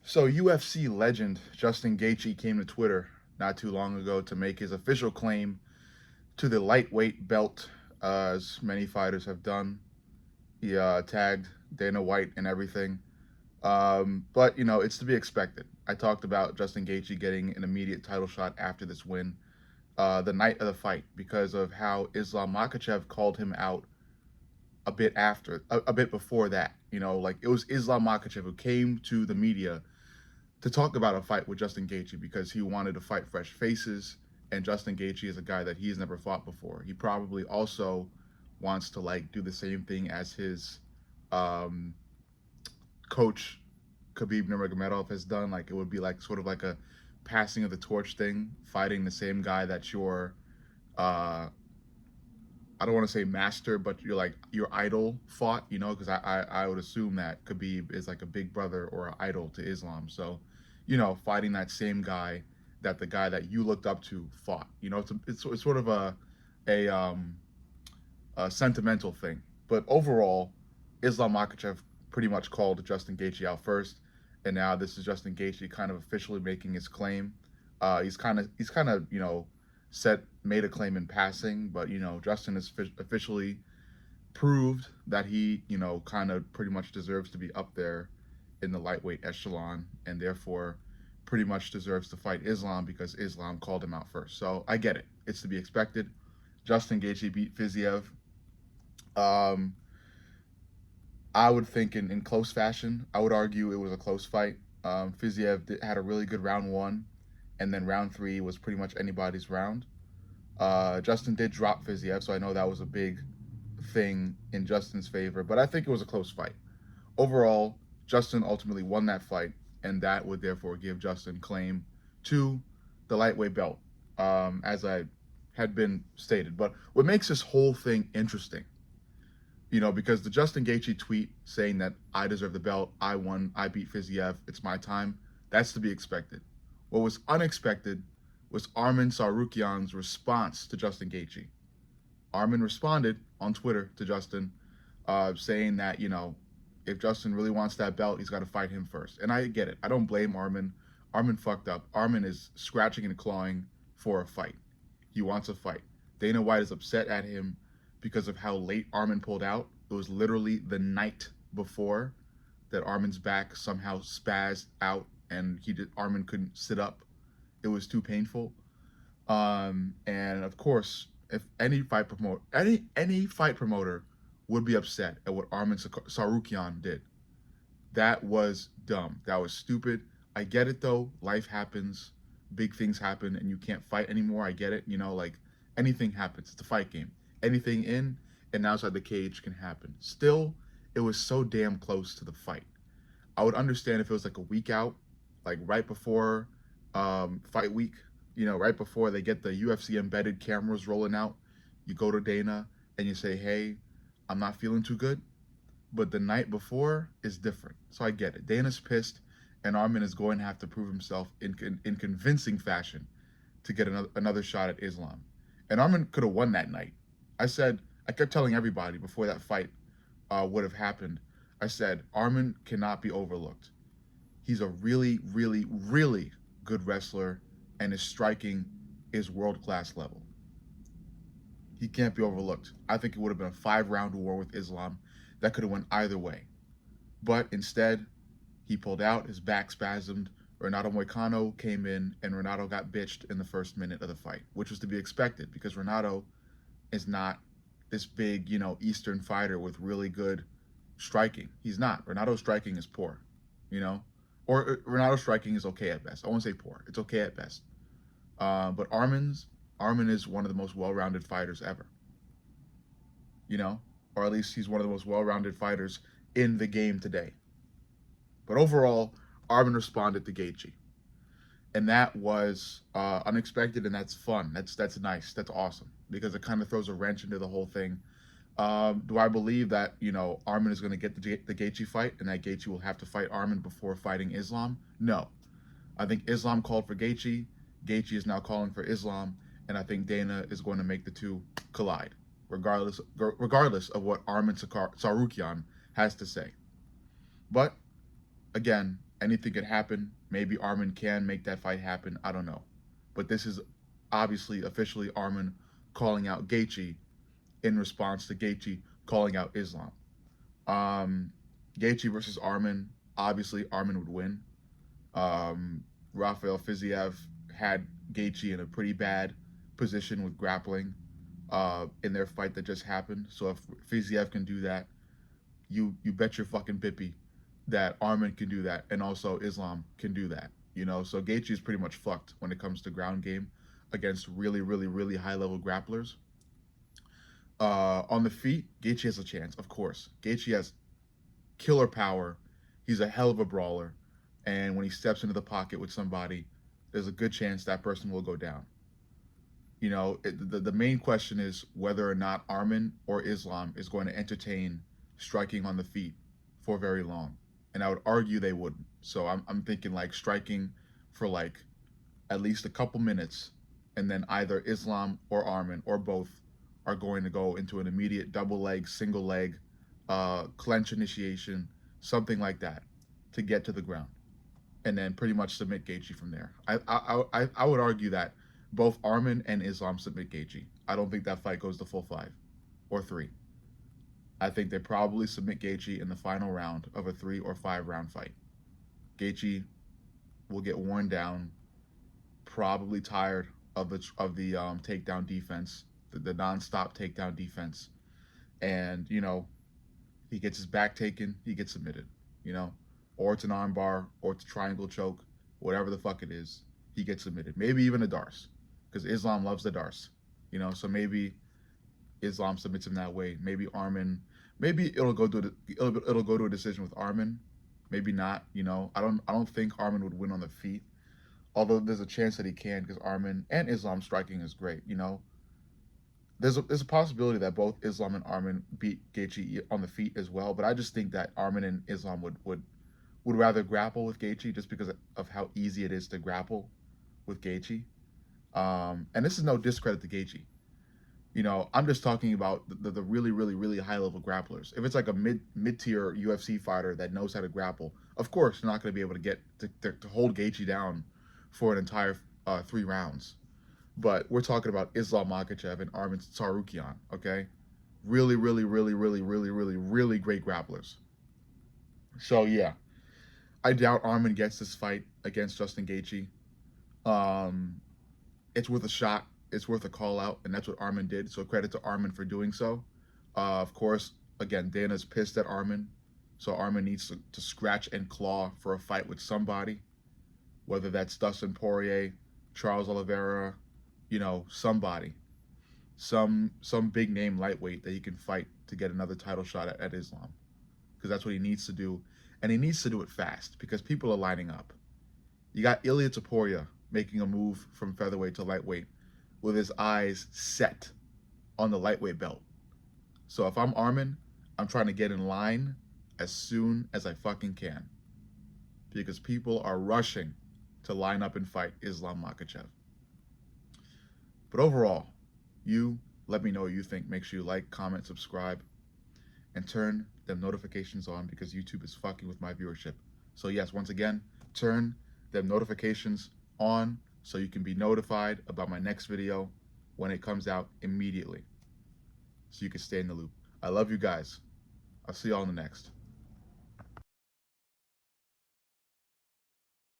So UFC legend Justin Gaethje came to Twitter not too long ago to make his official claim to the lightweight belt, as many fighters have done. He tagged Dana White and everything. But it's to be expected. I talked about Justin Gaethje getting an immediate title shot after this win, the night of the fight, because of how Islam Makhachev called him out a bit before that. Like it was Islam Makhachev who came to the media to talk about a fight with Justin Gaethje because he wanted to fight fresh faces, and Justin Gaethje is a guy that he's never fought before. He probably also wants to like do the same thing as his um, coach Khabib Nurmagomedov has done. Like it would be like sort of like a passing of the torch thing, fighting the same guy that your I don't want to say master, but you're like your idol fought, because I would assume that Khabib is like a big brother or an idol to Islam. So, fighting that same guy that the guy that you looked up to fought. It's sort of a a sentimental thing. But overall, Islam Makhachev pretty much called Justin Gaethje out first, and now this is Justin Gaethje kind of officially making his claim. He's kind of said made a claim in passing, but Justin has officially proved that he kind of pretty much deserves to be up there in the lightweight echelon, and therefore pretty much deserves to fight Islam because Islam called him out first. So I get it; it's to be expected. Justin Gaethje beat Fiziev. Um, I would think in close fashion. I would argue it was a close fight. Fiziev had a really good round one, and then round three was pretty much anybody's round. Justin did drop Fiziev, so I know that was a big thing in Justin's favor, but I think it was a close fight. Overall, Justin ultimately won that fight, and that would therefore give Justin claim to the lightweight belt, as I had been stated. But what makes this whole thing interesting, because the Justin Gaethje tweet saying that I deserve the belt, I won, I beat Fiziev, it's my time, that's to be expected. What was unexpected was Arman Tsarukyan's response to Justin Gaethje. Arman responded on Twitter to Justin, saying that, if Justin really wants that belt, he's got to fight him first. And I get it. I don't blame Arman. Arman fucked up. Arman is scratching and clawing for a fight. He wants a fight. Dana White is upset at him because of how late Arman pulled out. It was literally the night before that Arman's back somehow spazzed out and Arman couldn't sit up. It was too painful. And of course, if any fight promoter would be upset at what Arman Tsarukyan did, that was dumb. That was stupid. I get it though. Life happens, big things happen, and you can't fight anymore. I get it. Like anything happens. It's a fight game. Anything in and outside the cage can happen. Still, it was so damn close to the fight. I would understand if it was like a week out, like right before fight week, right before they get the UFC embedded cameras rolling out. You go to Dana and you say, hey, I'm not feeling too good. But the night before is different. So I get it. Dana's pissed, and Arman is going to have to prove himself in convincing fashion to get another shot at Islam. And Arman could have won that night. I kept telling everybody before that fight would have happened, I said, Arman cannot be overlooked. He's a really, really, really good wrestler, and his striking is world-class level. He can't be overlooked. I think it would have been a 5-round war with Islam that could have went either way. But instead, he pulled out, his back spasmed, Renato Moicano came in, and Renato got bitched in the first minute of the fight, which was to be expected because Renato is not this big, Eastern fighter with really good striking. He's not. Renato's striking is poor, or Renato's striking is okay at best. I won't say poor. It's okay at best. But Arman is one of the most well-rounded fighters ever. Or at least he's one of the most well-rounded fighters in the game today. But overall, Arman responded to Gaethje, and that was unexpected, and that's fun. That's nice. That's awesome because it kind of throws a wrench into the whole thing. Do I believe that Arman is going to get the Gaethje fight, and that Gaethje will have to fight Arman before fighting Islam? No, I think Islam called for Gaethje. Gaethje is now calling for Islam, and I think Dana is going to make the two collide, regardless of what Arman Tsarukyan has to say. But again, Anything could happen. Maybe Armin can make that fight happen. I don't know. But this is obviously officially Armin calling out Gaethje in response to Gaethje calling out Islam. Um, Gaethje versus Armin. Obviously, Armin would win. Rafael Fiziev had Gaethje in a pretty bad position with grappling in their fight that just happened. So if Fiziev can do that, you bet your fucking pippy that Armin can do that, and also Islam can do that. You know, so Gaethje is pretty much fucked when it comes to ground game against really, really, really high level grapplers. On the feet, Gaethje has a chance, of course. Gaethje has killer power. He's a hell of a brawler, and when he steps into the pocket with somebody, there's a good chance that person will go down. You know, the main question is whether or not Armin or Islam is going to entertain striking on the feet for very long. And I would argue they wouldn't. So I'm thinking like striking for like at least a couple minutes, and then either Islam or Armin or both are going to go into an immediate double leg, single leg, clench initiation, something like that, to get to the ground, and then pretty much submit Gaethje from there. I would argue that both Armin and Islam submit Gaethje. I don't think that fight goes to full 5 or 3. I think they probably submit Gaethje in the final round of a 3 or 5 round fight. Gaethje will get worn down, probably tired of the takedown defense, the non-stop takedown defense, and you know, he gets his back taken, he gets submitted, you know, or it's an armbar, or it's a triangle choke, whatever the fuck it is, he gets submitted. Maybe even a Darce, because Islam loves the Darce, you know. So maybe Islam submits him that way. Maybe Armin, maybe it'll go to a decision with Armin. Maybe not, you know. I don't think Armin would win on the feet, although there's a chance that he can because Armin and Islam striking is great, you know. There's a possibility that both Islam and Armin beat Gaethje on the feet as well, but I just think that Armin and Islam would rather grapple with Gaethje just because of how easy it is to grapple with Gaethje. And this is no discredit to Gaethje. You know, I'm just talking about the really, really, really high level grapplers. If it's like a mid tier UFC fighter that knows how to grapple, of course you're not going to be able to get to hold Gaethje down for an entire 3 rounds. But we're talking about Islam Makhachev and Armin Tsarukyan, okay? Really, really, really, really, really, really, really great grapplers. So yeah, I doubt Armin gets this fight against Justin Gaethje. Um, it's worth a shot. It's worth a call out, and that's what Armin did. So credit to Armin for doing so. Of course, again, Dana's pissed at Armin, so Armin needs to scratch and claw for a fight with somebody, whether that's Dustin Poirier, Charles Oliveira, you know, somebody, some big name lightweight that he can fight to get another title shot at Islam, because that's what he needs to do, and he needs to do it fast because people are lining up. You got Ilia Topuria making a move from featherweight to lightweight with his eyes set on the lightweight belt. So if I'm Armin, I'm trying to get in line as soon as I fucking can, because people are rushing to line up and fight Islam Makhachev. But overall, you let me know what you think. Make sure you like, comment, subscribe, and turn them notifications on because YouTube is fucking with my viewership. So yes, once again, turn them notifications on so you can be notified about my next video when it comes out immediately, so you can stay in the loop. I love you guys. I'll see y'all in the next.